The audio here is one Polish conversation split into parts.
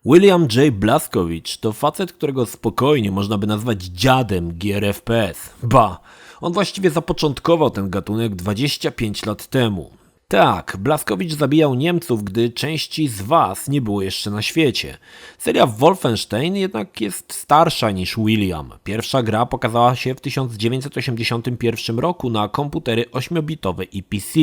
William J. Blazkowicz to facet, którego spokojnie można by nazwać dziadem gier FPS. Ba, on właściwie zapoczątkował ten gatunek 25 lat temu. Tak, Blazkowicz zabijał Niemców, gdy części z was nie było jeszcze na świecie. Seria Wolfenstein jednak jest starsza niż William. Pierwsza gra pokazała się w 1981 roku na komputery 8-bitowe i PC.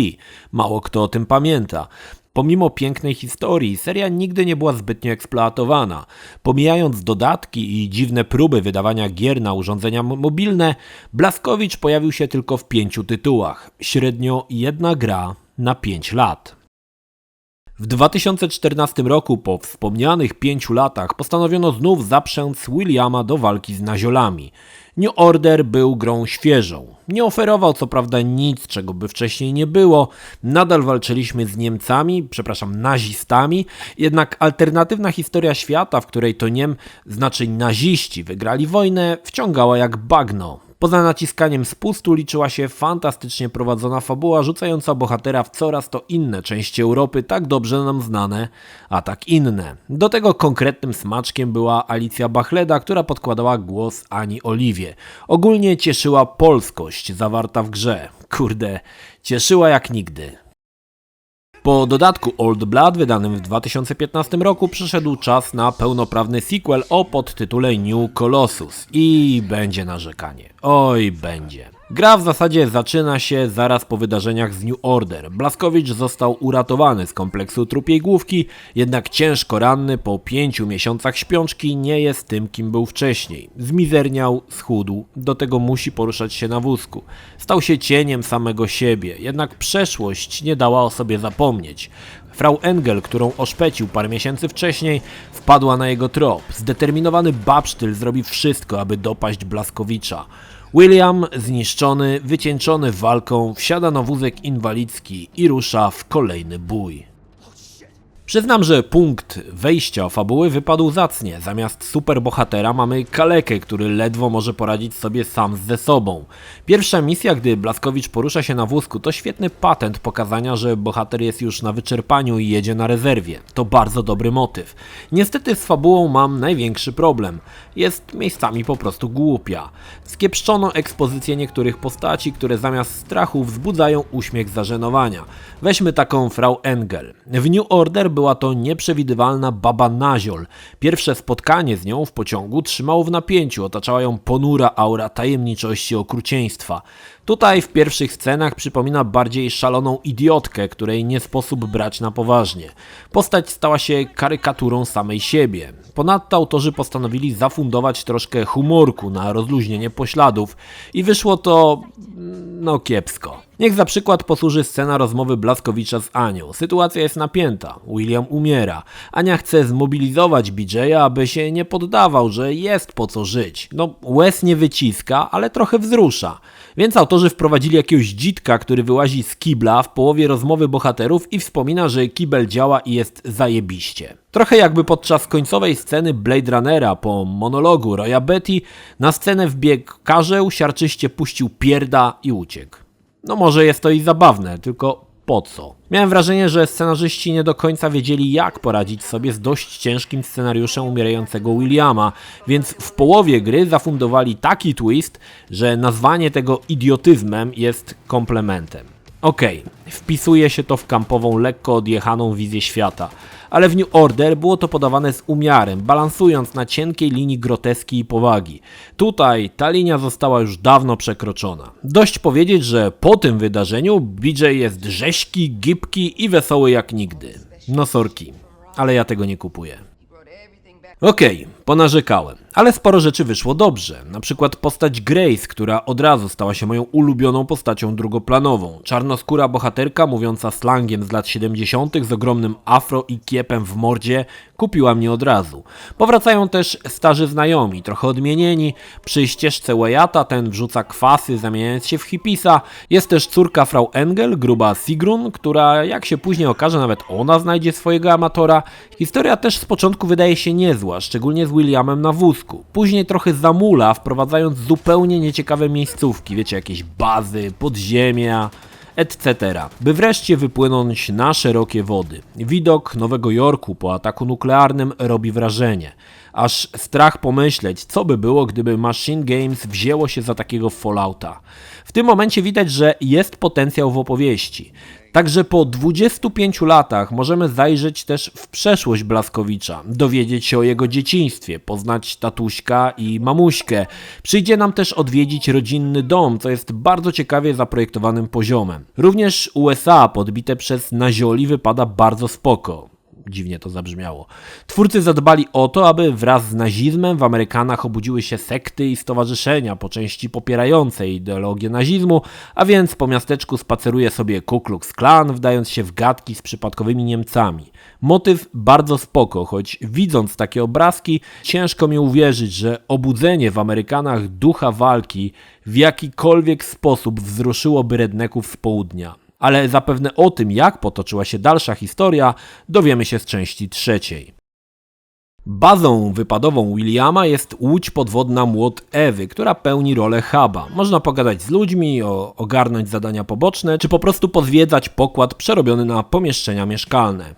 Mało kto o tym pamięta. Pomimo pięknej historii, seria nigdy nie była zbytnio eksploatowana. Pomijając dodatki i dziwne próby wydawania gier na urządzenia mobilne, Blazkowicz pojawił się tylko w 5 tytułach. Średnio jedna gra na 5 lat. W 2014 roku, po wspomnianych 5 latach, postanowiono znów zaprzęc Williama do walki z naziolami. New Order był grą świeżą. Nie oferował co prawda nic, czego by wcześniej nie było. Nadal walczyliśmy z nazistami, jednak alternatywna historia świata, w której to naziści wygrali wojnę, wciągała jak bagno. Poza naciskaniem spustu liczyła się fantastycznie prowadzona fabuła, rzucająca bohatera w coraz to inne części Europy, tak dobrze nam znane, a tak inne. Do tego konkretnym smaczkiem była Alicja Bachleda, która podkładała głos Ani Oliwie. Ogólnie cieszyła polskość zawarta w grze. Kurde, cieszyła jak nigdy. Po dodatku Old Blood wydanym w 2015 roku przyszedł czas na pełnoprawny sequel o podtytule New Colossus i będzie narzekanie. Oj, będzie. Gra w zasadzie zaczyna się zaraz po wydarzeniach z New Order. Blazkowicz został uratowany z kompleksu trupiej główki, jednak ciężko ranny po 5 miesiącach śpiączki nie jest tym, kim był wcześniej. Zmizerniał, schudł, do tego musi poruszać się na wózku. Stał się cieniem samego siebie, jednak przeszłość nie dała o sobie zapomnieć. Frau Engel, którą oszpecił parę miesięcy wcześniej, wpadła na jego trop. Zdeterminowany babsztyl zrobi wszystko, aby dopaść Blazkowicza. William, zniszczony, wycieńczony walką, wsiada na wózek inwalidzki i rusza w kolejny bój. Przyznam, że punkt wejścia fabuły wypadł zacnie. Zamiast superbohatera mamy kalekę, który ledwo może poradzić sobie sam ze sobą. Pierwsza misja, gdy Blazkowicz porusza się na wózku, to świetny patent pokazania, że bohater jest już na wyczerpaniu i jedzie na rezerwie. To bardzo dobry motyw. Niestety z fabułą mam największy problem. Jest miejscami po prostu głupia. Skiepszczono ekspozycję niektórych postaci, które zamiast strachu wzbudzają uśmiech zażenowania. Weźmy taką Frau Engel. W New Order była to nieprzewidywalna baba Naziol. Pierwsze spotkanie z nią w pociągu trzymało w napięciu, otaczała ją ponura aura tajemniczości i okrucieństwa. Tutaj w pierwszych scenach przypomina bardziej szaloną idiotkę, której nie sposób brać na poważnie. Postać stała się karykaturą samej siebie. Ponadto autorzy postanowili zafundować troszkę humorku na rozluźnienie pośladów i wyszło to kiepsko. Niech za przykład posłuży scena rozmowy Blazkowicza z Anią. Sytuacja jest napięta. William umiera. Ania chce zmobilizować BJ'a, aby się nie poddawał, że jest po co żyć. Łez nie wyciska, ale trochę wzrusza. Więc autorzy wprowadzili jakiegoś dzitka, który wyłazi z kibla w połowie rozmowy bohaterów i wspomina, że kibel działa i jest zajebiście. Trochę jakby podczas końcowej sceny Blade Runnera po monologu Roya Betty na scenę wbiegł karzeł, siarczyście puścił pierda i uciekł. Może jest to i zabawne, tylko po co? Miałem wrażenie, że scenarzyści nie do końca wiedzieli, jak poradzić sobie z dość ciężkim scenariuszem umierającego Williama, więc w połowie gry zafundowali taki twist, że nazwanie tego idiotyzmem jest komplementem. Okej, wpisuje się to w kampową, lekko odjechaną wizję świata, ale w New Order było to podawane z umiarem, balansując na cienkiej linii groteski i powagi. Tutaj ta linia została już dawno przekroczona. Dość powiedzieć, że po tym wydarzeniu BJ jest rześki, gibki i wesoły jak nigdy. Sorki, ale ja tego nie kupuję. Okej, ponarzekałem, ale sporo rzeczy wyszło dobrze. Na przykład postać Grace, która od razu stała się moją ulubioną postacią drugoplanową. Czarnoskóra bohaterka mówiąca slangiem z lat 70. z ogromnym afro i kiepem w mordzie kupiła mnie od razu. Powracają też starzy znajomi, trochę odmienieni. Przy ścieżce Wyatta ten wrzuca kwasy, zamieniając się w hipisa. Jest też córka Frau Engel, gruba Sigrun, która jak się później okaże, nawet ona znajdzie swojego amatora. Historia też z początku wydaje się niezła, szczególnie z Williamem na wózku. Później trochę zamula, wprowadzając zupełnie nieciekawe miejscówki, wiecie, jakieś bazy, podziemia. etc., by wreszcie wypłynąć na szerokie wody. Widok Nowego Jorku po ataku nuklearnym robi wrażenie. Aż strach pomyśleć, co by było, gdyby Machine Games wzięło się za takiego Fallouta. W tym momencie widać, że jest potencjał w opowieści. Także po 25 latach możemy zajrzeć też w przeszłość Blazkowicza, dowiedzieć się o jego dzieciństwie, poznać tatuśka i mamuśkę. Przyjdzie nam też odwiedzić rodzinny dom, co jest bardzo ciekawie zaprojektowanym poziomem. Również USA podbite przez Nazioli wypada bardzo spoko. Dziwnie to zabrzmiało. Twórcy zadbali o to, aby wraz z nazizmem w Amerykanach obudziły się sekty i stowarzyszenia po części popierające ideologię nazizmu, a więc po miasteczku spaceruje sobie Ku Klux Klan, wdając się w gadki z przypadkowymi Niemcami. Motyw bardzo spoko, choć widząc takie obrazki ciężko mi uwierzyć, że obudzenie w Amerykanach ducha walki w jakikolwiek sposób wzruszyłoby redneków z południa. Ale zapewne o tym, jak potoczyła się dalsza historia, dowiemy się z części 3. Bazą wypadową Williama jest łódź podwodna Młot Ewy, która pełni rolę huba. Można pogadać z ludźmi, ogarnąć zadania poboczne, czy po prostu pozwiedzać pokład przerobiony na pomieszczenia mieszkalne.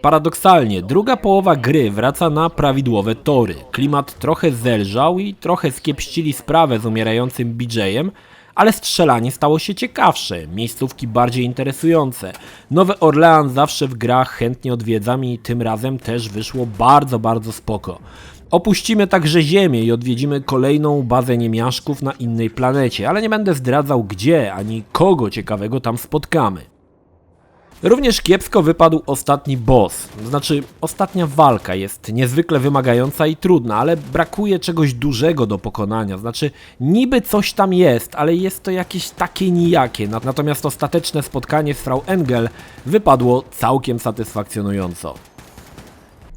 Paradoksalnie, druga połowa gry wraca na prawidłowe tory. Klimat trochę zelżał i trochę skiepścili sprawę z umierającym BJ-em, ale strzelanie stało się ciekawsze, miejscówki bardziej interesujące. Nowy Orlean zawsze w grach chętnie odwiedzam i tym razem też wyszło bardzo spoko. Opuścimy także Ziemię i odwiedzimy kolejną bazę niemiaszków na innej planecie, ale nie będę zdradzał gdzie ani kogo ciekawego tam spotkamy. Również kiepsko wypadł ostatni boss, znaczy ostatnia walka jest niezwykle wymagająca i trudna, ale brakuje czegoś dużego do pokonania, znaczy niby coś tam jest, ale jest to jakieś takie nijakie, natomiast ostateczne spotkanie z Frau Engel wypadło całkiem satysfakcjonująco.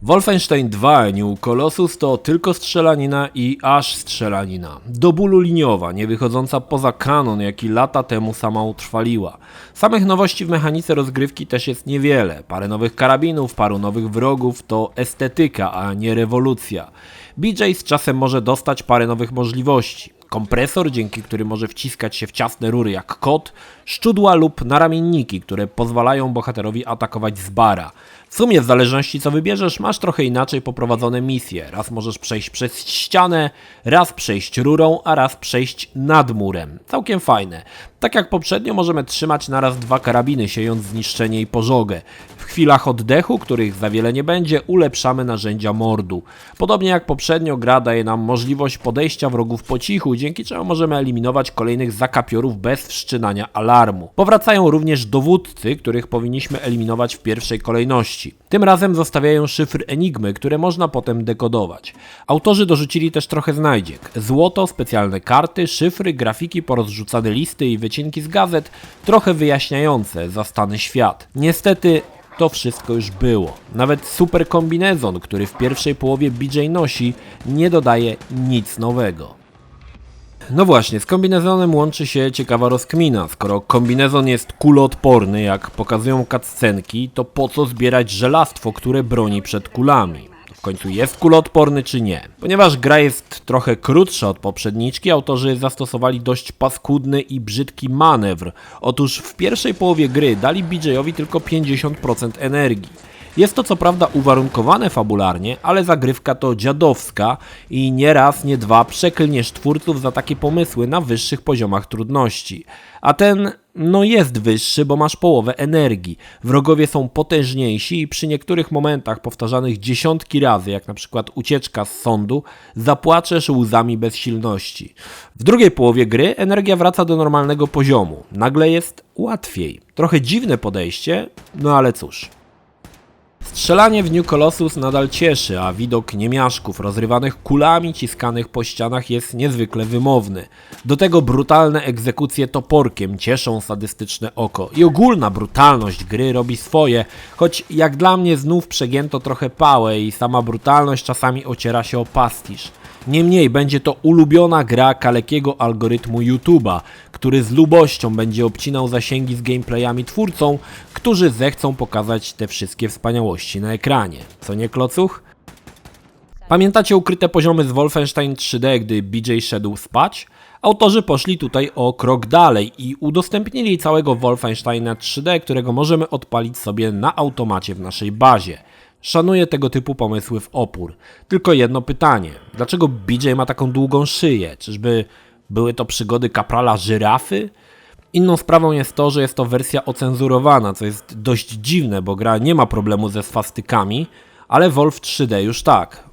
Wolfenstein 2 New Colossus to tylko strzelanina i aż strzelanina. Do bólu liniowa, nie wychodząca poza kanon, jaki lata temu sama utrwaliła. Samych nowości w mechanice rozgrywki też jest niewiele. Parę nowych karabinów, paru nowych wrogów to estetyka, a nie rewolucja. BJ z czasem może dostać parę nowych możliwości. Kompresor, dzięki którym może wciskać się w ciasne rury jak kot, szczudła lub naramienniki, które pozwalają bohaterowi atakować z bara. W sumie w zależności co wybierzesz, masz trochę inaczej poprowadzone misje. Raz możesz przejść przez ścianę, raz przejść rurą, a raz przejść nad murem. Całkiem fajne. Tak jak poprzednio możemy trzymać naraz 2 karabiny, siejąc zniszczenie i pożogę. W chwilach oddechu, których za wiele nie będzie, ulepszamy narzędzia mordu. Podobnie jak poprzednio, gra daje nam możliwość podejścia wrogów po cichu, dzięki czemu możemy eliminować kolejnych zakapiorów bez wszczynania alarmu. Powracają również dowódcy, których powinniśmy eliminować w pierwszej kolejności. Tym razem zostawiają szyfr Enigmy, które można potem dekodować. Autorzy dorzucili też trochę znajdziek. Złoto, specjalne karty, szyfry, grafiki, porozrzucane listy i wycinki z gazet, trochę wyjaśniające zastany świat. Niestety to wszystko już było. Nawet super kombinezon, który w pierwszej połowie BJ nosi, nie dodaje nic nowego. No właśnie, z kombinezonem łączy się ciekawa rozkmina. Skoro kombinezon jest kuloodporny, jak pokazują cutscenki, to po co zbierać żelastwo, które broni przed kulami? W końcu jest kuloodporny czy nie? Ponieważ gra jest trochę krótsza od poprzedniczki, autorzy zastosowali dość paskudny i brzydki manewr. Otóż w pierwszej połowie gry dali BJ-owi tylko 50% energii. Jest to co prawda uwarunkowane fabularnie, ale zagrywka to dziadowska i nie raz, nie dwa przeklniesz twórców za takie pomysły na wyższych poziomach trudności. A ten, no jest wyższy, bo masz połowę energii. Wrogowie są potężniejsi i przy niektórych momentach powtarzanych dziesiątki razy, jak na przykład ucieczka z sądu, zapłaczesz łzami bezsilności. W drugiej połowie gry energia wraca do normalnego poziomu. Nagle jest łatwiej. Trochę dziwne podejście, no ale cóż. Strzelanie w New Colossus nadal cieszy, a widok niemiaszków rozrywanych kulami ciskanych po ścianach jest niezwykle wymowny. Do tego brutalne egzekucje toporkiem cieszą sadystyczne oko i ogólna brutalność gry robi swoje, choć jak dla mnie znów przegięto trochę pałę i sama brutalność czasami ociera się o pastisz. Niemniej będzie to ulubiona gra kalekiego algorytmu YouTube'a, który z lubością będzie obcinał zasięgi z gameplayami twórcom, którzy zechcą pokazać te wszystkie wspaniałości na ekranie. Co nie, klocuch? Pamiętacie ukryte poziomy z Wolfenstein 3D, gdy BJ szedł spać? Autorzy poszli tutaj o krok dalej i udostępnili całego Wolfensteina 3D, którego możemy odpalić sobie na automacie w naszej bazie. Szanuję tego typu pomysły w opór. Tylko jedno pytanie. Dlaczego BJ ma taką długą szyję? Czyżby były to przygody kaprala żyrafy? Inną sprawą jest to, że jest to wersja ocenzurowana, co jest dość dziwne, bo gra nie ma problemu ze swastykami, ale Wolf 3D już tak.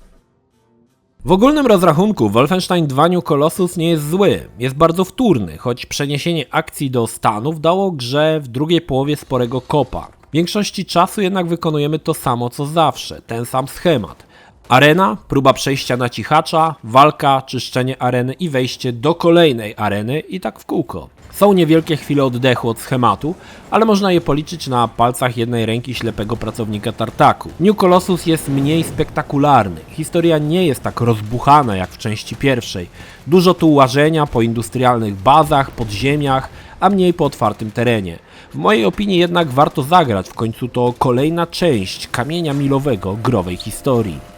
W ogólnym rozrachunku Wolfenstein 2 New Colossus nie jest zły, jest bardzo wtórny, choć przeniesienie akcji do Stanów dało grze w drugiej połowie sporego kopa. W większości czasu jednak wykonujemy to samo co zawsze, ten sam schemat. Arena, próba przejścia na cichacza, walka, czyszczenie areny i wejście do kolejnej areny i tak w kółko. Są niewielkie chwile oddechu od schematu, ale można je policzyć na palcach jednej ręki ślepego pracownika tartaku. New Colossus jest mniej spektakularny, historia nie jest tak rozbuchana jak w części pierwszej. Dużo tu łażenia po industrialnych bazach, podziemiach, a mniej po otwartym terenie. W mojej opinii jednak warto zagrać, w końcu to kolejna część kamienia milowego growej historii.